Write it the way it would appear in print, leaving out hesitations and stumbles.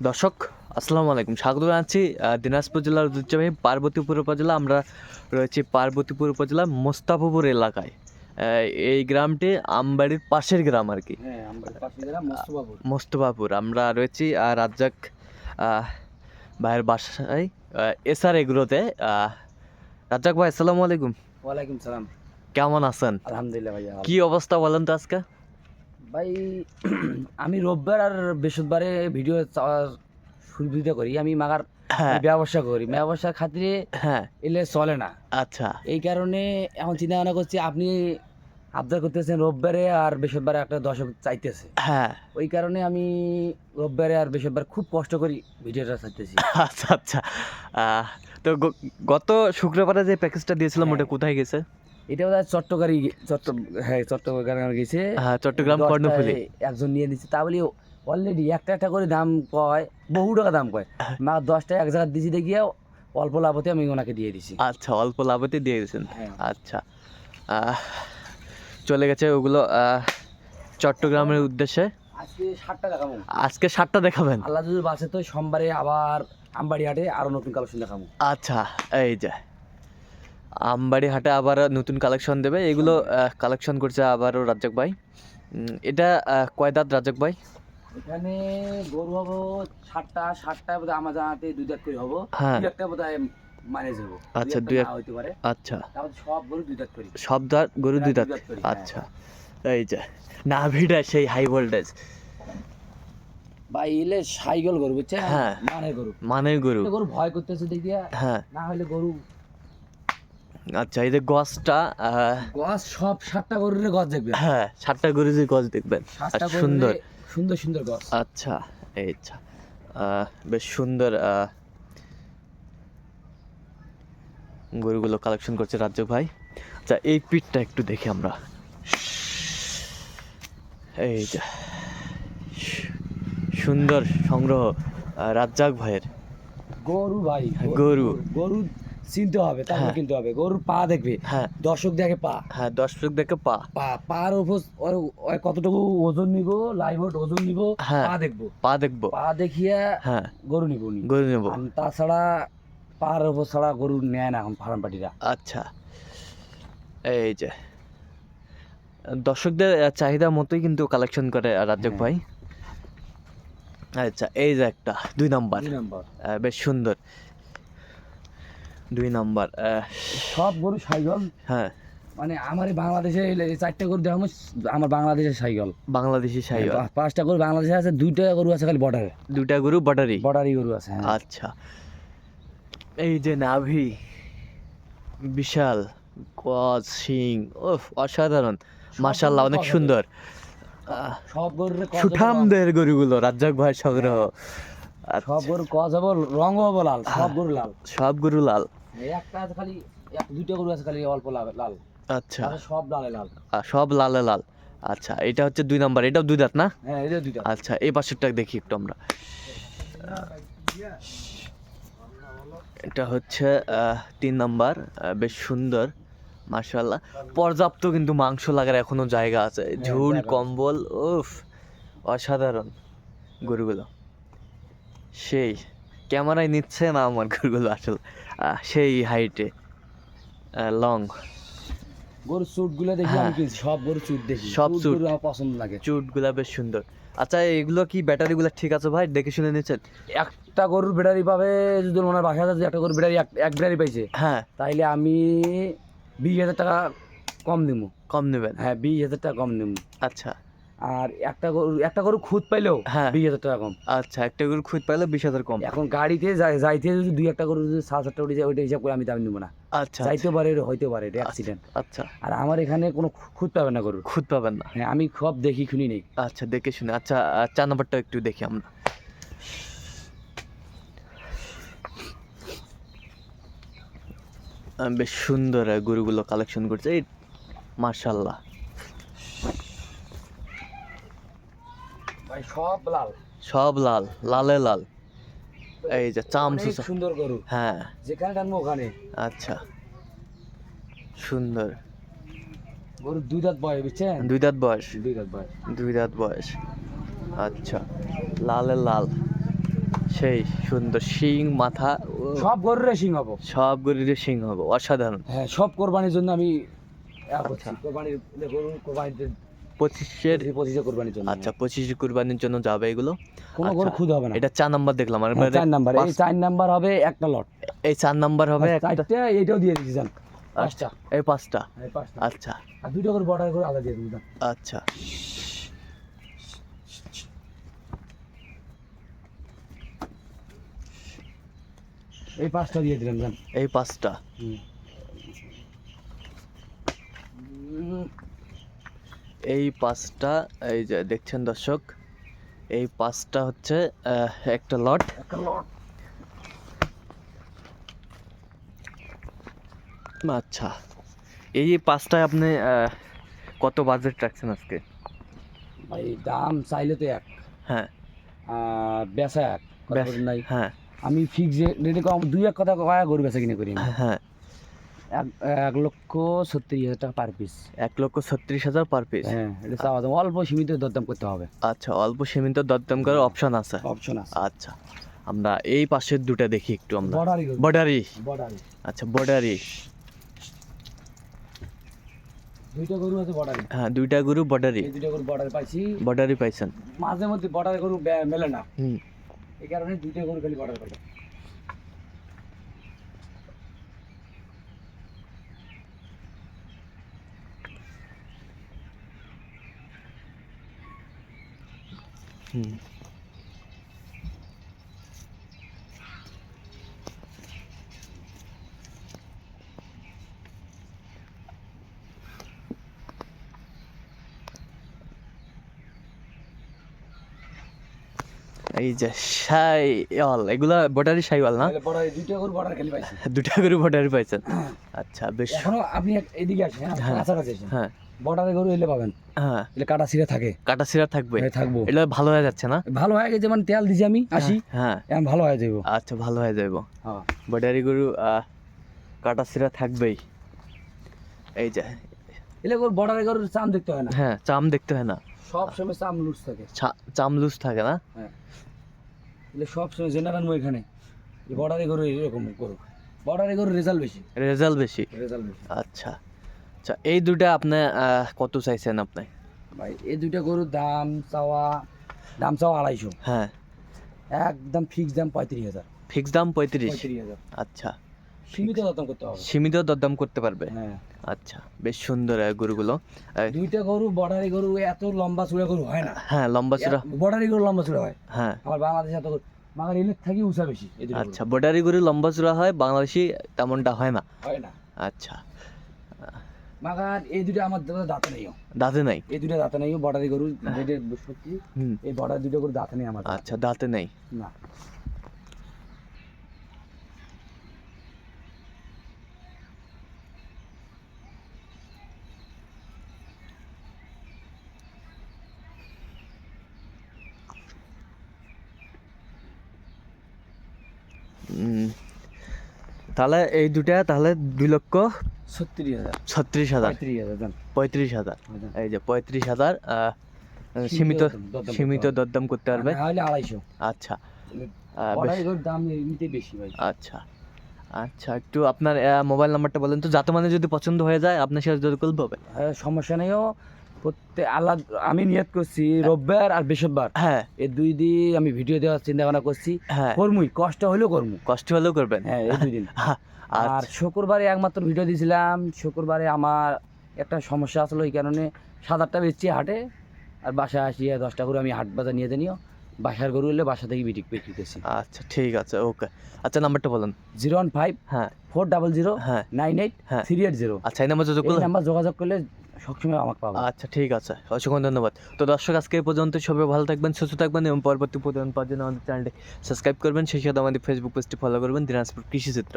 দর্শক আসসালামু আলাইকুম, স্বাগত জানাচ্ছি দিনাজপুর জেলার ঐতিহ্যবাহী পার্বতীপুর উপজেলা। আমরা রয়েছি পার্বতীপুর উপজেলার মোস্তাফাপুর এলাকায়। এই গ্রামটি আমবাড়ির পাশের গ্রাম আর কি। হ্যাঁ, আমবাড়ির পাশের গ্রাম মোস্তফাপুর। মোস্তফাপুর আমরা রয়েছি রাজ্জাক ভাইয়ের বাসায়, এসআর এগুলোতে। রাজ্জাক ভাই আসসালামু আলাইকুম। ওয়ালাইকুম সালাম। কেমন আছেন? আলহামদুলিল্লাহ ভাইয়া। কি অবস্থা বলেন তো আজকে? ভাই আমি রোববার আর বৃহস্পতিবারে ভিডিও সুবিধা করি। আমি মাগার হ্যাঁ ব্যবসা করি, ব্যবসার খাতিরে হ্যাঁ। এলে চলে না। আচ্ছা এই কারণে এখন চিন্তা ভাবনা করছি, আপনি আবদার করতেছেন রোববারে আর বৃহস্পতিবারে একটা দর্শক চাইতেছে। হ্যাঁ ওই কারণে আমি রোববারে আর বৃহস্পতিবার খুব কষ্ট করি ভিডিওটা চাইতেছি। আচ্ছা আচ্ছা। তো গত শুক্রবারে যে প্যাকেজটা দিয়েছিলাম ওটা কোথায় গেছে? এটা বোধ হয় চট্টগ্রাম গেছে। হ্যাঁ, চট্টগ্রাম 10টায় কর্ণফুলী। একজন নিয়ে নিচ্ছে, তা বলি অলরেডি একটা একটা করে দাম কয়, বহু টাকা দাম কয়। মা 10টায় এক জায়গায় দিছি দেখিয়ে অল্প লাভতে আমি ওনাকে দিয়ে দিছি। আচ্ছা, অল্প লাভতে দিয়ে দিয়েছেন। হ্যাঁ। আচ্ছা, চলে গেছে ওগুলো চট্টগ্রামের উদ্দেশ্যে। আজকে 7টা দেখাবো। আজকে 7টা দেখাবেন? আল্লাহ যদি বাসে তো সোমবারে আবার আমবাড়ি হাটে আরো নতুন কালেকশন দেখাবো। আচ্ছা, এই যে আমবাড়ি হাটে আবার নতুন কালেকশন দেবে। এগুলো কালেকশন করছে আবারও রাজ্জাক ভাই। এটা কয় দাঁত রাজ্জাক ভাই? এখানে গরু হবো 7টা বোধ হয় আমার জানাতে 2 দাঁত করে হবো। হ্যাঁ। 2 একটা বোধ হয় ম্যানেজ হবো। আচ্ছা, 2 একটা হইতে পারে। আচ্ছা, তাহলে সব গরু 2 দাঁত করি। সব দাঁত গরু 2 দাঁত। করি। আচ্ছা, এই যে নাভিটা সেই হাই ভোল্টেজ। ভাই এলে সাইকেল গরু, বুঝছেন? হ্যাঁ। মানের গরু। গরু ভয় করতেছে দেখিয়া। হ্যাঁ। না হলে গরু আচ্ছা, এই যে গছটা গছ সব 7টা গরুর গছ দেখবেন। হ্যাঁ, 7টা গরু যে গছ দেখবেন। 7টা সুন্দর সুন্দর সুন্দর গছ। আচ্ছা, এই আচ্ছা, বেশ সুন্দর গরুগুলো কালেকশন করছে রাজ্জাক ভাই। আচ্ছা, এই পিঠটা একটু দেখি আমরা। এই যে সুন্দর সংগ্রহ রাজ্জাক ভাইয়ের। গরু ভাই, গরু গরু চিনতে হবে, তারপর হ্যাঁ। কিনতে হবে। গরুর পা দেখবে। হ্যাঁ। দর্শক দেখে পা। হ্যাঁ, দর্শক দেখে পা। পার উপর ওর কতটুকু ওজন নিব, লাইভ ওজন নিব, হ্যাঁ। পা দেখবো। পা দেখিয়া হ্যাঁ, গরু নিব। গরু নেব। তাছাড়া পার উপর ছাড়া গরু নেয় না এখন ফার্ম পার্টিরা। আচ্ছা, এই যে দর্শকদের চাহিদা মতোই কিন্তু কালেকশন করে রাজ্জাক ভাই। আচ্ছা, এই যে একটা 2 নাম্বার, বেশ সুন্দর 2 নাম্বার। সব গরু সাইকেল। হ্যাঁ, মানে আমার বাংলাদেশে 4টা গরু দেখাবো, আমার বাংলাদেশের সাইকেল। বাংলাদেশি সাইওয়াল। 5টা গরু বাংলাদেশে আছে, 2টা গরু আছে খালি বর্ডারে। 2টা গরু বর্ডারি গরু আছে। হ্যাঁ। আচ্ছা, এই যে নাভি বিশাল, গজ শিং, ওফ অসাধারণ, মাশাআল্লাহ, অনেক সুন্দর। সব গরুর সুঠামদের গরুগুলো রাজ্জাক ভাইয়ের সংগ্রহ। সব গরু কজ হবো, রঙ হবো লাল। সব গরু লাল। সব গরু লাল। একটা আছে খালি, 2টা গরু আছে খালি অল্প লাল। আচ্ছা, সব লালে লাল। সব লালে লাল। আচ্ছা, এটা হচ্ছে 2 নাম্বার। এটাও 2 দাঁত না? হ্যাঁ, এটা 2টা। আচ্ছা, এই পাশেরটা দেখি একটু আমরা। এটা হচ্ছে 3 নাম্বার, বেশ সুন্দর মাশাআল্লাহ। পর্যাপ্ত কিন্তু মাংস লাগার এখনো জায়গা আছে, ঝুল কম্বল, উফ অসাধারণ গরুগুলো। সেই ক্যামেরায় নিচ্ছে না আমার গরুগুলো আসলে, সেই হাইটে লং। গরু চুট গুলো দেখি আমি কিনছি, সব গরু চুট দেখি। সব চুট আমার পছন্দ লাগে। চুটগুলা বেশ সুন্দর। আচ্ছা, এগুলো কি ব্যাটারিগুলো ঠিক আছে ভাই? দেখে শুনে নিচ্ছেন? একটা গরুর ব্যাটারি পাবে, যদি ওনার বাসায় আছে একটা গরুর ব্যাটারি, এক ব্যাটারি পাইছে, হ্যাঁ, তাইলে আমি 20,000 টাকা কম দিব। কম নেবেন? হ্যাঁ, 20,000 টাকা কম দিব। আচ্ছা। আর একটা গরু খুদ পাইলেও হ্যাঁ, 20,000 টাকা কম। আচ্ছা, একটা গরু খুঁত পাইলে 20,000 কম। এখন গাড়িতে যাইতে যদি 2-1টা গরু যদি 7-8টা উঠে যায়, ওইটা হিসাব করে আমি দাম নিব না। আচ্ছা, যাইতে পারে, হইতে পারে, এটা অ্যাক্সিডেন্ট। আচ্ছা, আর আমার এখানে কোনো খুদ পাবে না গরু। খুঁত পাবেন না? হ্যাঁ, আমি সব দেখি শুনি নেই। আচ্ছা, দেখে শুনে। আচ্ছা, 4 নাম্বারটা একটু দেখি আমরা। বেশ সুন্দর গরুগুলো কালেকশন করছে, এই মাশাআল্লাহ। ভাই সব লাল, সব লাল, লালে লাল। এই যে চামচু, অনেক সুন্দর গরু। হ্যাঁ। যেখানে টানবো ওখানে। আচ্ছা, সুন্দর গরু 2 দাঁত বয়স, বুঝছেন? 2 দাঁত বয়স। 2 দাঁত বয়স। 2 দাঁত বয়স। আচ্ছা, লালে লাল। সেই সুন্দর শিং মাথা ও, সব গরুর রেসিং হবো। সব গরুর শিং হবে অসাধারণ। হ্যাঁ, সব কোরবানির জন্য আমি আচ্ছা। কোরবানির গরু কোরবানিতে 25 কোরবানির জন্য। আচ্ছা 25 কুরবানির জন্য যাবে এগুলো। কোনো গরু আচ্ছা, খুদ হবে না। এটা 4 নাম্বার দেখলাম আর হ্যাঁ, 4 নাম্বার, এই 4 নাম্বার হবে একটা লট। এই 4 নাম্বার হবে একটা, চারটা এইটাও দিয়ে দিয়েছি জান, 5টা। এই 5টা। এই 5টা। আচ্ছা আর 2টা করে বর্ডার করে আলাদা দিয়ে দিলাম। আচ্ছা এই 5টা দিয়ে দিলাম জান। এই 5টা। এই 5টা, এই যে দেখছেন দর্শক, এই 5টা হচ্ছে একটা লট। একটা লট। আচ্ছা, এই 5টায় আপনি কত বাজেট রাখছেন আজকে? ভাই দাম চাইলে তো এক, হ্যাঁ আর বেচা এক, কথা ব্যাস, বলেন নাই। হ্যাঁ আমি ফিক্স রেটে কম 2-1 কথা কয়া গরু বেচা কিনে করি আমি। হ্যাঁ 1,36,000 টাকা পার পিস। 1,36,000 per piece. হ্যাঁ, এটা চাওয়া দাম, অল্প সীমিত দরদাম করতে হবে। আচ্ছা, অল্প সীমিত দরদাম করার অপশন আছে। অপশন আছে। আচ্ছা, আমরা এই পাশের দুটা দেখি একটু আমরা। বর্ডারি গরু। বর্ডারি। বর্ডারি। আচ্ছা বর্ডারি। 2টা গরু আছে বর্ডারি। হ্যাঁ 2টা গরু বর্ডারি। এই 2টা গরু বর্ডারি পাইছি। বর্ডারি পাইছেন। মাঝে মধ্যে বর্ডারি গরু মেলে না, হুম এই কারণে 2টা গরু খালি বর্ডার পাই। হুম এই যে শাইওয়াল, এগুলা বর্ডারি শাইওয়াল না? বর্ডারি 2টা গরু বর্ডার খালি পাইছি। 2টা গরু বর্ডারি পাইছেন। আচ্ছা বেশ। এখনো আপনি এদিকে আসেন, হ্যাঁ, কাছাকাছি আসেন। হ্যাঁ বর্ডারে গরু এলে পাবেন, হ্যাঁ এলে কাটা ছিঁড়ে থাকে। কাটা ছিঁড়া থাকবে, হ্যাঁ, থাকবো। এটা ভালো হয়ে যাচ্ছে না? ভালো হয়ে গেছে, যেমন তেল দিছি আমি আসি, হ্যাঁ এখন ভালো হয়ে যাইব। আচ্ছা ভালো হয়ে যাইব। হ্যাঁ, বর্ডারি গরু কাটা ছিঁড়া থাকবেই। এই যে এলে গরু বর্ডারে গরুর চাম দেখতে হয় না, হ্যাঁ চাম দেখতে হয় না, সব সময় চাম লুজ থাকে। চাম লুজ থাকে না? হ্যাঁ, এলে সব সময় জেনারেল এখানে এই বর্ডারে গরু এরকম গরু, বর্ডারে গরুর রেজাল্ট বেশি, রেজাল্ট বেশি। রেজাল্ট বেশি। আচ্ছা আচ্ছা, এই দুটা আপনি কত চাইছেন আপনি? ভাই এই 2টা গরুর দাম চাওয়া 250। হ্যাঁ একদম ফিক্স দাম 35,000। ফিক্স দাম 35। 35,000 আচ্ছা, সীমিত দাম করতে হবে। সীমিত দরদাম করতে পারবে। হ্যাঁ, আচ্ছা বেশ সুন্দর গরুগুলো। 2টা গরু বর্ডারি গরু এত লম্বা চূড়া গরু হয় না। হ্যাঁ লম্বা চূড়া। বর্ডারি গরু লম্বা চূড়া হয়, হ্যাঁ আমার বাংলাদেশে এত গরু, মাগার এলের থাকি উঁচা বেশি এই 2টা গরু। আচ্ছা, বর্ডারি গরু লম্বা চূড়া হয়, বাংলাদেশি তেমনটা হয় না। হয় না, আচ্ছা, মাগার এই 2টা আমার দাঁতে নেই, দাঁতে নাই? এই 2টা দাঁতে নেই বর্ডারি গরু রেডের সত্যি। হুম এই বর্ডার 2টা গরু দাঁতে নেই আমার। আচ্ছা দাঁতে নেই। না, তাহলে এই দুটা তাহলে 2,36,000। 36,000 35,000। এই যে 35,000 সীমিত সীমিত দরদাম করতে পারবে। হলে 250। আচ্ছা বর্ডারি গরুর দাম এমনিতে বেশি ভাই। আচ্ছা আচ্ছা, একটু আপনার মোবাইল নাম্বারটা বলেন তো, যাতে মানে যদি পছন্দ হয়ে যায় আপনার সাথে যদি কল পাবে। হ্যাঁ, সমস্যা নেইও। প্রত্যেক আল্লাহ, আমি নিয়ত করছি রোববার আর বৃহস্পতিবার, হ্যাঁ এই 2 দিন আমি ভিডিও দেওয়ার চিন্তা ভাবনা করছি। হ্যাঁ কর্মই কষ্ট হলেও কর্ম, কষ্ট হলেও করবেন। হ্যাঁ এই 2 দিন। আর আচ্ছা শুক্রবারে একমাত্র ভিডিও দিয়েছিলাম, শুক্রবারে আমার একটা সমস্যা আসলো, এই কারণে 7-8টা বেচছি হাটে, আর বাসায় আসিয়ে 10টা করে আমি হাট বাজার নিয়ে জানিও, বাসার গরু হলে বাসা থেকে বিক্রি করছি। আচ্ছা ঠিক আছে, ওকে। আচ্ছা নাম্বারটা বলেন। 015 হ্যাঁ 400 হ্যাঁ 98 হ্যাঁ 380। আচ্ছা, এই নাম্বার যোগাযোগ এই করলে? নাম্বার যোগাযোগ করলে সবসময় আমাকে পাবো। আচ্ছা ঠিক আছে, অসংখ্য ধন্যবাদ। তো দর্শক, আজকে এই পর্যন্ত। সবাই ভালো থাকবেন, সুস্থ থাকবেন এবং পরবর্তী প্রতিবেদন পাওয়ার জন্য আমাদের চ্যানেলটি সাবস্ক্রাইব করবেন, সেই সাথে আমাদের ফেসবুক পেজটি ফলো করবেন, দিনাজপুর কৃষি চিত্র।